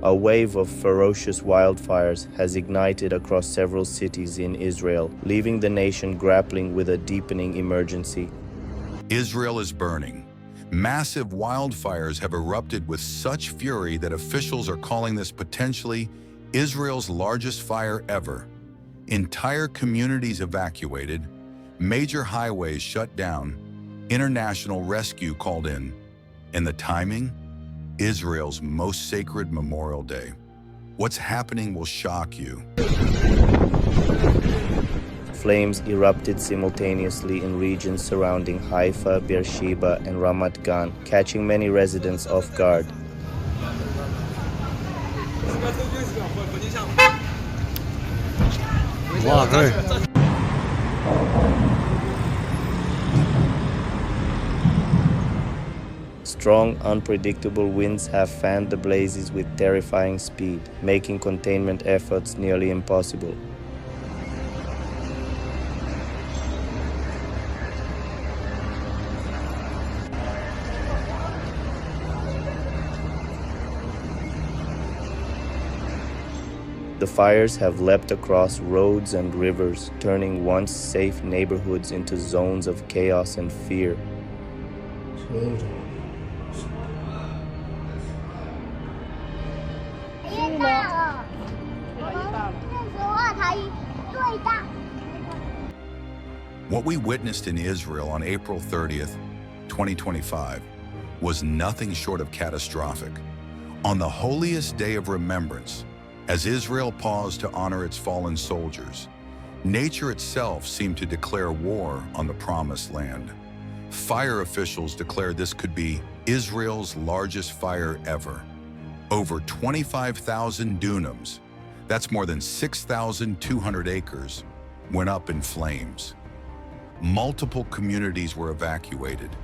A wave of ferocious wildfires has ignited across several cities in Israel, leaving the nation grappling with a deepening emergency. Israel is burning. Massive wildfires have erupted with such fury that officials are calling this potentially Israel's largest fire ever. Entire communities evacuated, major highways shut down, international rescue called in, and the timing? Israel's most sacred Memorial Day. What's happening will shock you. Flames erupted simultaneously in regions surrounding Haifa, Beersheba, and Ramat Gan, catching many residents off guard. Strong, unpredictable winds have fanned the blazes with terrifying speed, making containment efforts nearly impossible. The fires have leapt across roads and rivers, turning once safe neighborhoods into zones of chaos and fear. What we witnessed in Israel on April 30th, 2025, was nothing short of catastrophic. On the holiest day of remembrance, as Israel paused to honor its fallen soldiers, nature itself seemed to declare war on the Promised Land. Fire officials declared this could be Israel's largest fire ever. Over 25,000 dunams, that's more than 6,200 acres, went up in flames. Multiple communities were evacuated.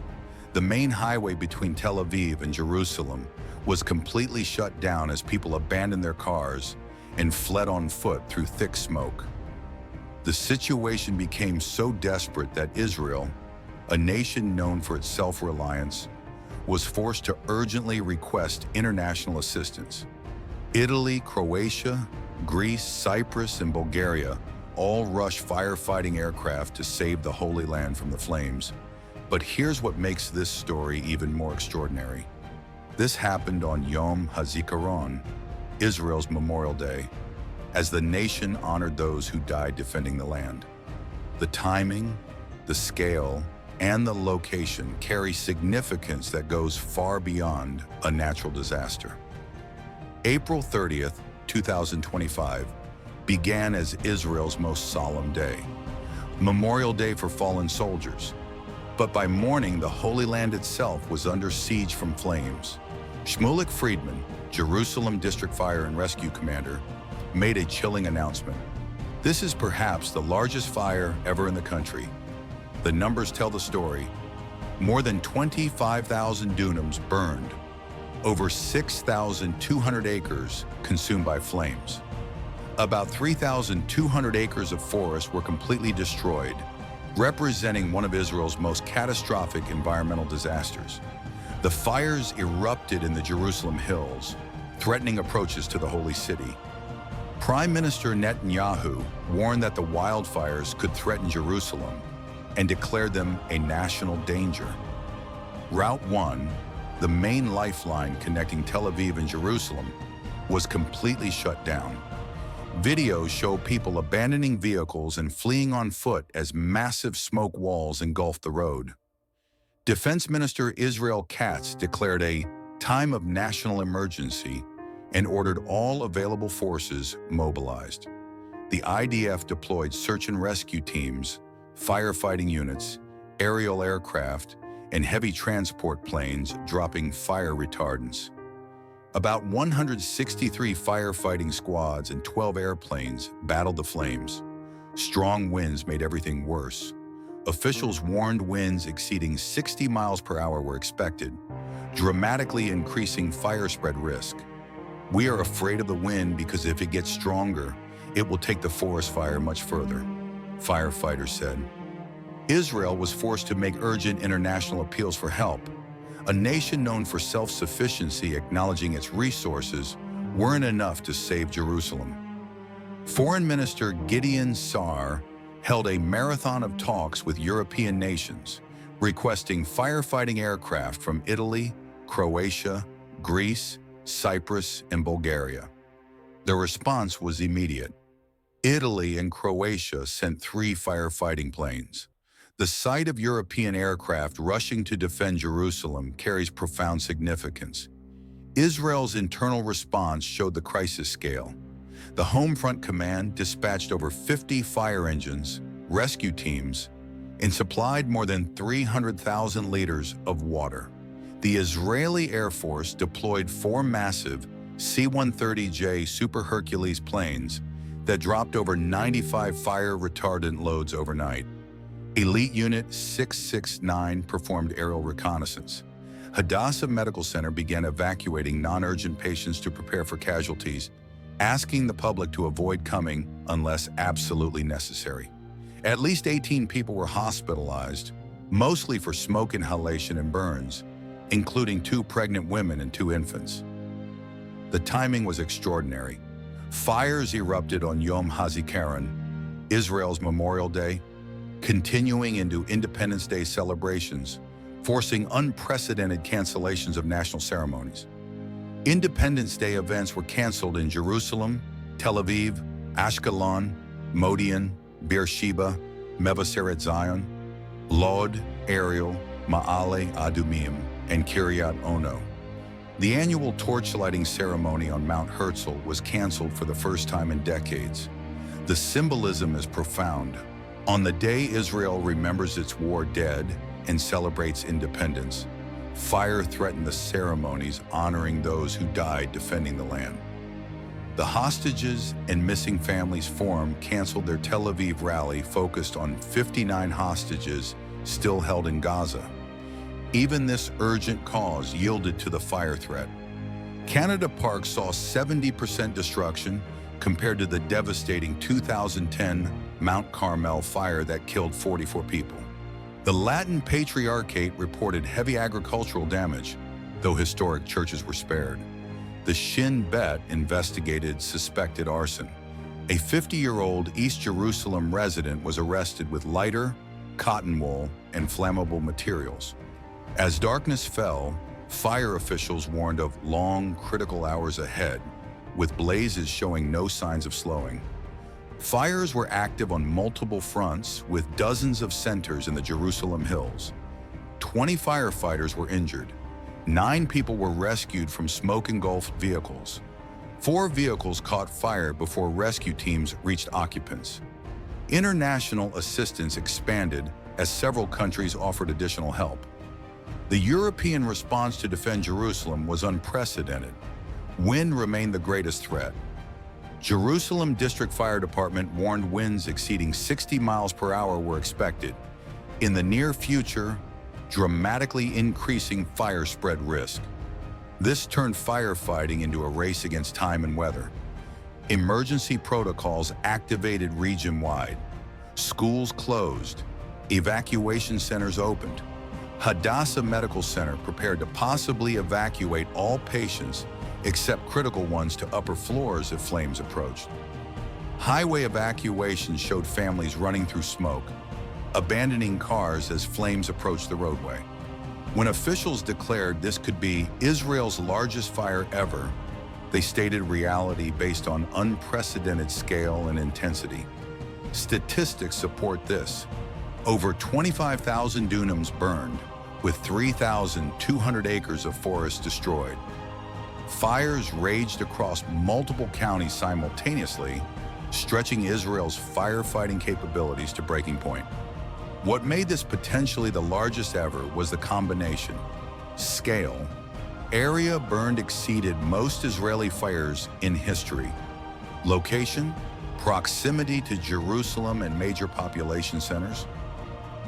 The main highway between Tel Aviv and Jerusalem was completely shut down as people abandoned their cars and fled on foot through thick smoke. The situation became so desperate that Israel, a nation known for its self-reliance, was forced to urgently request international assistance. Italy, Croatia, Greece, Cyprus, and Bulgaria all rushed firefighting aircraft to save the Holy Land from the flames. But here's what makes this story even more extraordinary. This happened on Yom HaZikaron, Israel's Memorial Day, as the nation honored those who died defending the land. The timing, the scale, and the location carry significance that goes far beyond a natural disaster. April 30th, 2025, began as Israel's most solemn day, Memorial Day for fallen soldiers. But by morning, the Holy Land itself was under siege from flames. Shmulik Friedman, Jerusalem District Fire and Rescue Commander, made a chilling announcement. This is perhaps the largest fire ever in the country. The numbers tell the story. More than 25,000 dunams burned, over 6,200 acres consumed by flames. About 3,200 acres of forest were completely destroyed, representing one of Israel's most catastrophic environmental disasters. The fires erupted in the Jerusalem hills, threatening approaches to the holy city. Prime Minister Netanyahu warned that the wildfires could threaten Jerusalem and declared them a national danger. Route 1, the main lifeline connecting Tel Aviv and Jerusalem, was completely shut down. Videos show people abandoning vehicles and fleeing on foot as massive smoke walls engulfed the road. Defense Minister Israel Katz declared a time of national emergency and ordered all available forces mobilized. The IDF deployed search and rescue teams, firefighting units, aerial aircraft, and heavy transport planes dropping fire retardants. About 163 firefighting squads and 12 airplanes battled the flames. Strong winds made everything worse. Officials warned winds exceeding 60 miles per hour were expected, dramatically increasing fire spread risk. We are afraid of the wind because if it gets stronger, it will take the forest fire much further. firefighters said. Israel was forced to make urgent international appeals for help. A nation known for self-sufficiency acknowledging its resources weren't enough to save Jerusalem. Foreign Minister Gideon Saar held a marathon of talks with European nations, requesting firefighting aircraft from Italy, Croatia, Greece, Cyprus, and Bulgaria. The response was immediate. Italy and Croatia sent 3 firefighting planes. The sight of European aircraft rushing to defend Jerusalem carries profound significance. Israel's internal response showed the crisis scale. The Home Front Command dispatched over 50 fire engines, rescue teams, and supplied more than 300,000 liters of water. The Israeli Air Force deployed 4 massive C-130J Super Hercules planes that dropped over 95 fire-retardant loads overnight. Elite Unit 669 performed aerial reconnaissance. Hadassah Medical Center began evacuating non-urgent patients to prepare for casualties, asking the public to avoid coming unless absolutely necessary. At least 18 people were hospitalized, mostly for smoke inhalation and burns, including 2 pregnant women and 2 infants. The timing was extraordinary. Fires erupted on Yom HaZikaron, Israel's Memorial Day, continuing into Independence Day celebrations, forcing unprecedented cancellations of national ceremonies. Independence Day events were canceled in Jerusalem, Tel Aviv, Ashkelon, Modi'in, Beersheba, Mevaseret Zion, Lod, Ariel, Ma'ale Adumim, and Kiryat Ono. The annual torchlighting ceremony on Mount Herzl was canceled for the first time in decades. The symbolism is profound. On the day Israel remembers its war dead and celebrates independence, fire threatened the ceremonies honoring those who died defending the land. The Hostages and Missing Families Forum canceled their Tel Aviv rally focused on 59 hostages still held in Gaza. Even this urgent cause yielded to the fire threat. Canada Park saw 70% destruction compared to the devastating 2010 Mount Carmel fire that killed 44 people. The Latin Patriarchate reported heavy agricultural damage, though historic churches were spared. The Shin Bet investigated suspected arson. A 50-year-old East Jerusalem resident was arrested with lighter, cotton wool, and flammable materials. As darkness fell, fire officials warned of long, critical hours ahead, with blazes showing no signs of slowing. Fires were active on multiple fronts, with dozens of centers in the Jerusalem hills. 20 firefighters were injured. 9 people were rescued from smoke-engulfed vehicles. 4 vehicles caught fire before rescue teams reached occupants. International assistance expanded as several countries offered additional help. The European response to defend Jerusalem was unprecedented. Wind remained the greatest threat. Jerusalem District Fire Department warned winds exceeding 60 miles per hour were expected. In the near future, dramatically increasing fire spread risk. This turned firefighting into a race against time and weather. Emergency protocols activated region-wide. Schools closed. Evacuation centers opened. Hadassah Medical Center prepared to possibly evacuate all patients except critical ones to upper floors if flames approached. Highway evacuations showed families running through smoke, abandoning cars as flames approached the roadway. When officials declared this could be Israel's largest fire ever, they stated reality based on unprecedented scale and intensity. Statistics support this. Over 25,000 dunams burned, with 3,200 acres of forest destroyed. Fires raged across multiple counties simultaneously, stretching Israel's firefighting capabilities to breaking point. What made this potentially the largest ever was the combination. Scale. Area burned exceeded most Israeli fires in history. Location. Proximity to Jerusalem and major population centers.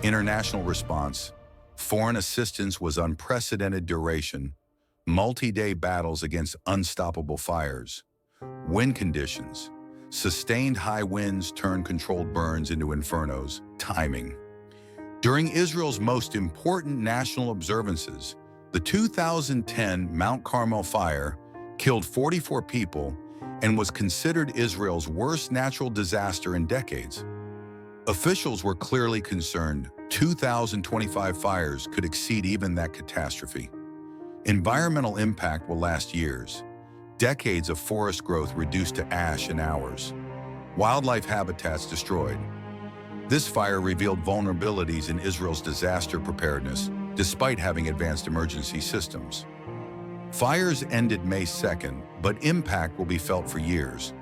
International response. Foreign assistance was unprecedented duration. Multi-day battles against unstoppable fires. Wind conditions. Sustained high winds turn controlled burns into infernos. Timing. During Israel's most important national observances, the 2010 Mount Carmel fire killed 44 people and was considered Israel's worst natural disaster in decades. Officials were clearly concerned 2025 fires could exceed even that catastrophe. Environmental impact will last years. Decades of forest growth reduced to ash in hours. Wildlife habitats destroyed. This fire revealed vulnerabilities in Israel's disaster preparedness, despite having advanced emergency systems. Fires ended May 2nd, but impact will be felt for years.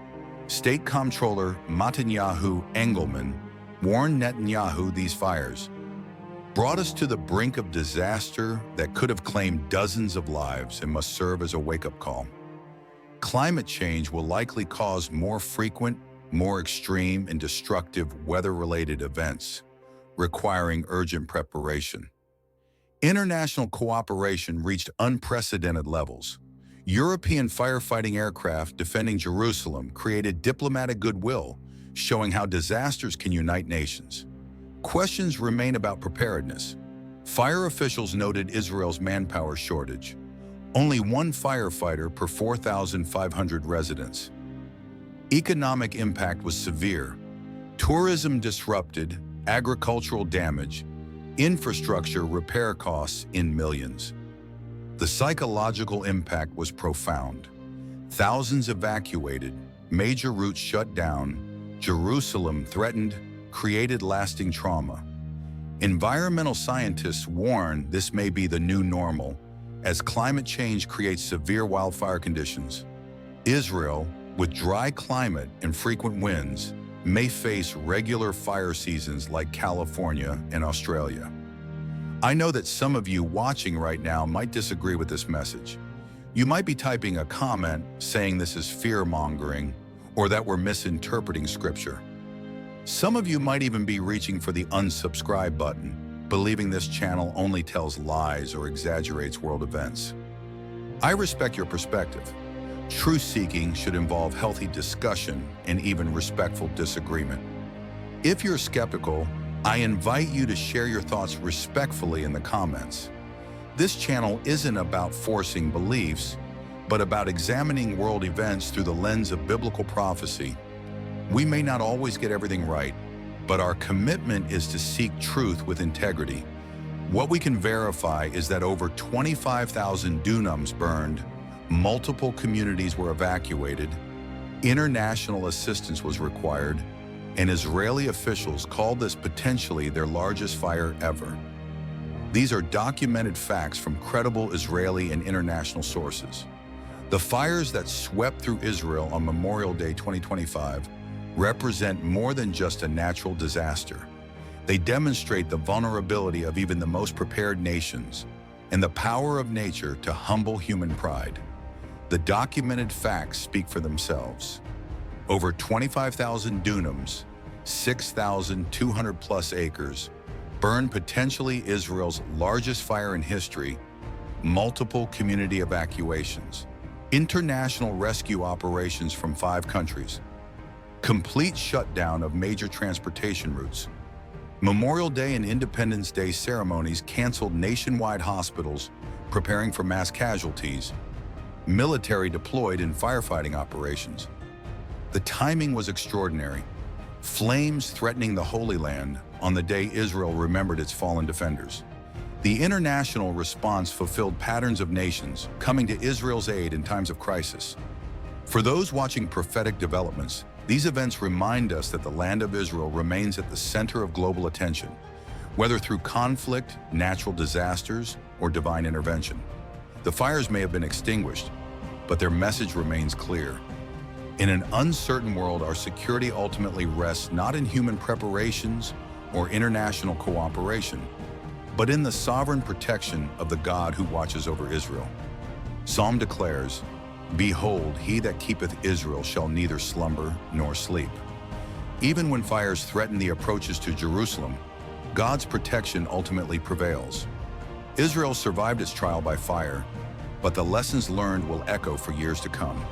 State Comptroller Netanyahu Engelman warned Netanyahu these fires brought us to the brink of disaster that could have claimed dozens of lives and must serve as a wake-up call. Climate change will likely cause more frequent, more extreme and destructive weather-related events, requiring urgent preparation. International cooperation reached unprecedented levels. European firefighting aircraft defending Jerusalem created diplomatic goodwill, showing how disasters can unite nations. Questions remain about preparedness. Fire officials noted Israel's manpower shortage. Only one firefighter per 4,500 residents. Economic impact was severe. Tourism disrupted, agricultural damage, infrastructure repair costs in millions. The psychological impact was profound. Thousands evacuated, major routes shut down, Jerusalem threatened, created lasting trauma. Environmental scientists warn this may be the new normal as climate change creates severe wildfire conditions. Israel, with dry climate and frequent winds, may face regular fire seasons like California and Australia. I know that some of you watching right now might disagree with this message. You might be typing a comment saying this is fear-mongering or that we're misinterpreting Scripture. Some of you might even be reaching for the unsubscribe button, believing this channel only tells lies or exaggerates world events. I respect your perspective. Truth-seeking should involve healthy discussion and even respectful disagreement. If you're skeptical, I invite you to share your thoughts respectfully in the comments. This channel isn't about forcing beliefs, but about examining world events through the lens of biblical prophecy. We may not always get everything right, but our commitment is to seek truth with integrity. What we can verify is that over 25,000 dunams burned, multiple communities were evacuated, international assistance was required, and Israeli officials called this potentially their largest fire ever. These are documented facts from credible Israeli and international sources. The fires that swept through Israel on Memorial Day 2025 represent more than just a natural disaster. They demonstrate the vulnerability of even the most prepared nations and the power of nature to humble human pride. The documented facts speak for themselves. Over 25,000 dunams, 6,200 plus acres, burned potentially Israel's largest fire in history, multiple community evacuations, international rescue operations from 5 countries, complete shutdown of major transportation routes, Memorial Day and Independence Day ceremonies canceled nationwide hospitals preparing for mass casualties, military deployed in firefighting operations. The timing was extraordinary. Flames threatening the Holy Land on the day Israel remembered its fallen defenders. The international response fulfilled patterns of nations coming to Israel's aid in times of crisis. For those watching prophetic developments, these events remind us that the land of Israel remains at the center of global attention, whether through conflict, natural disasters, or divine intervention. The fires may have been extinguished, but their message remains clear. In an uncertain world, our security ultimately rests not in human preparations or international cooperation, but in the sovereign protection of the God who watches over Israel. Psalm declares, "Behold, he that keepeth Israel shall neither slumber nor sleep." Even when fires threaten the approaches to Jerusalem, God's protection ultimately prevails. Israel survived its trial by fire, but the lessons learned will echo for years to come.